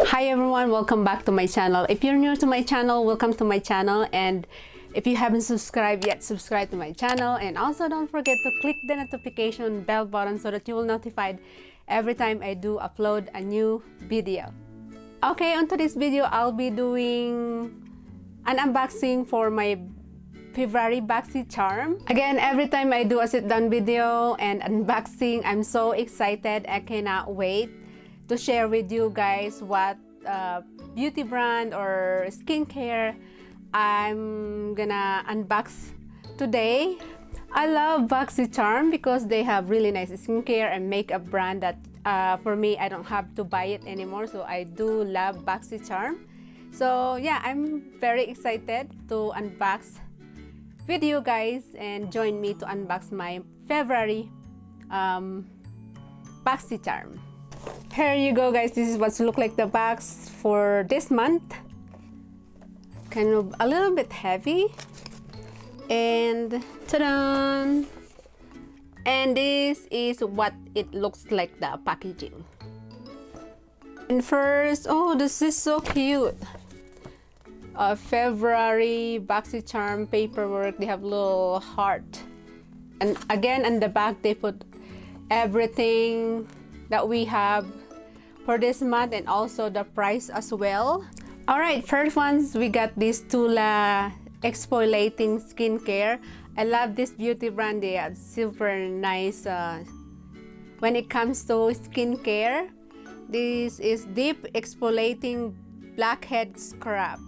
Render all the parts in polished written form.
Hi everyone, welcome back to my channel. If you're new to my channel, welcome to my channel, and if you haven't subscribed yet, subscribe to my channel, and also don't forget to click the notification bell button so that you will be notified every time I do upload a new video. Okay, on today's video, I'll be doing an unboxing for my favorite Boxycharm. Again, every time I do a sit-down video and unboxing, I'm so excited. I cannot wait to share with you guys what beauty brand or skincare I'm gonna unbox today. I love Boxycharm because they have really nice skincare and makeup brand that for me, I don't have to buy it anymore, so I do love Boxycharm. So yeah, I'm very excited to unbox with you guys and join me to unbox my favorite Boxycharm. Here you go, guys. This is what's look like the box for this month. Kind of a little bit heavy, and ta-da! And this is what it looks like, the packaging. And first, oh, this is so cute. February Boxycharm paperwork. They have little heart, and again on the back they put everything that we have for this month and also the price as well. All right, first ones, we got this TULA exfoliating skincare. I love this beauty brand. They are super nice when it comes to skincare. This is deep exfoliating blackhead scrub.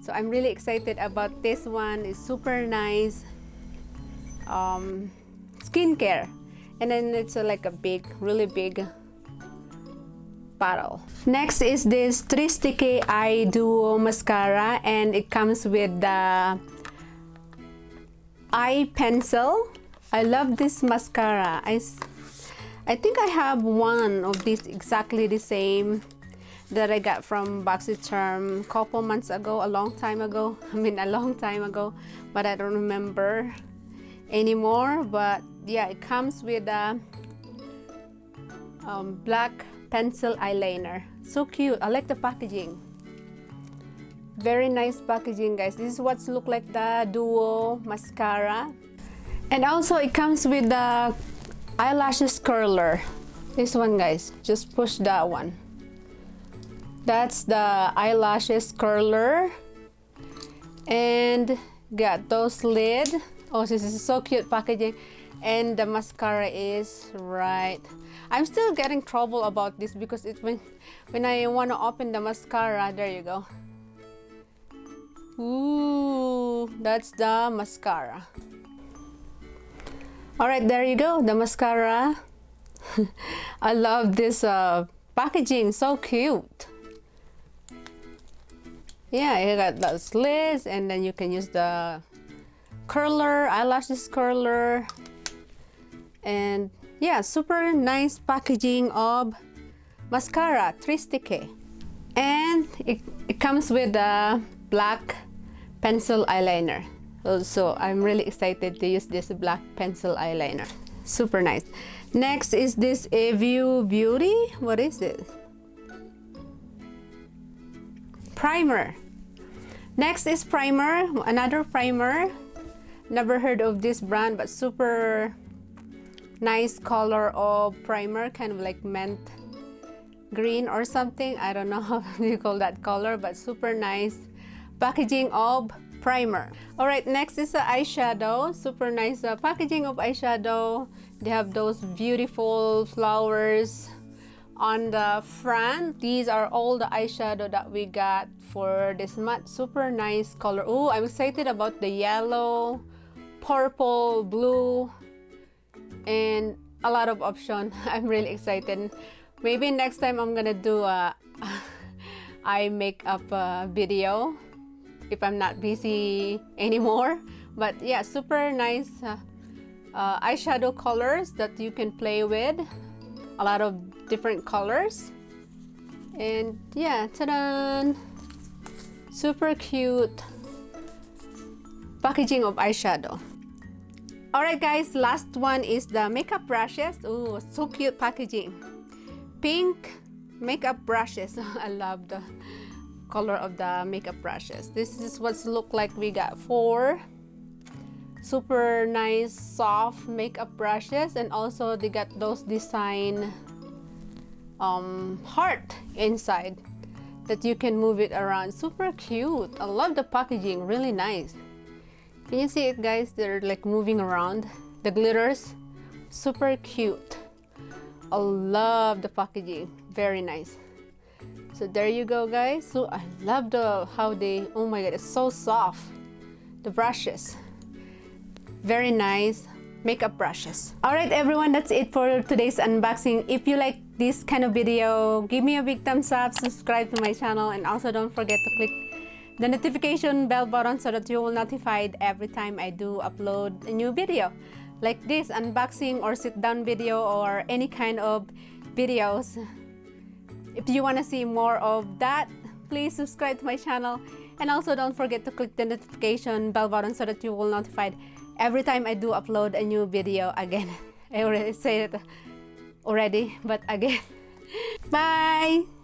So I'm really excited about this one. It's super nice skincare. And then it's like a big, really big bottle. Next is this 3 Sticky Eye Duo Mascara, and it comes with the eye pencil. I love this mascara. I think I have one of these exactly the same that I got from Boxycharm a couple months ago, a long time ago. I mean, a long time ago, but I don't remember anymore. But yeah, it comes with a black pencil eyeliner. So cute. I like the packaging. Very nice packaging, guys. This is what's look like the Duo Mascara. And also it comes with the eyelashes curler. This one, guys. Just push that one. That's the eyelashes curler. And got those lid. Oh, this is so cute packaging. And the mascara is right. I'm still getting trouble about this because it when I want to open the mascara, there you go. Ooh, that's the mascara. All right, there you go, the mascara. I love this packaging, so cute. Yeah, you got the slits, and then you can use the curler, eyelashes curler. And yeah, super nice packaging of mascara, 3 Sticky. And it comes with a black pencil eyeliner. So I'm really excited to use this black pencil eyeliner. Super nice. Next is this Aview Beauty. What is it? Primer. Next is primer, another primer. Never heard of this brand, but super nice color of primer, kind of like mint green or something. I don't know how you call that color, but super nice packaging of primer. All right, next is the eyeshadow. Super nice packaging of eyeshadow. They have those beautiful flowers on the front. These are all the eyeshadow that we got for this month. Super nice color. Oh, I'm excited about the yellow, purple, blue, and a lot of options. I'm really excited. Maybe next time I'm gonna do a eye makeup video if I'm not busy anymore. But yeah, super nice eyeshadow colors that you can play with. A lot of different colors. And yeah, ta-da! Super cute packaging of eyeshadow. Alright guys, last one is the makeup brushes. Oh, so cute packaging. Pink makeup brushes. I love the color of the makeup brushes. This is what's look like. We got 4 super nice soft makeup brushes, and also they got those design heart inside that you can move it around. Super cute. I love the packaging, really nice. Can you see it, guys? They're like moving around. The glitters, super cute. I love the packaging, very nice. So there you go, guys. So I love how they, oh my god, it's so soft. The brushes, very nice makeup brushes. All right, everyone, that's it for today's unboxing. If you like this kind of video, give me a big thumbs up, subscribe to my channel, and also don't forget to click the notification bell button so that you will notified every time I do upload a new video like this unboxing or sit down video or any kind of videos. If you want to see more of that, please subscribe to my channel, and also don't forget to click the notification bell button so that you will notified every time I do upload a new video again. I already said it already, but again. Bye!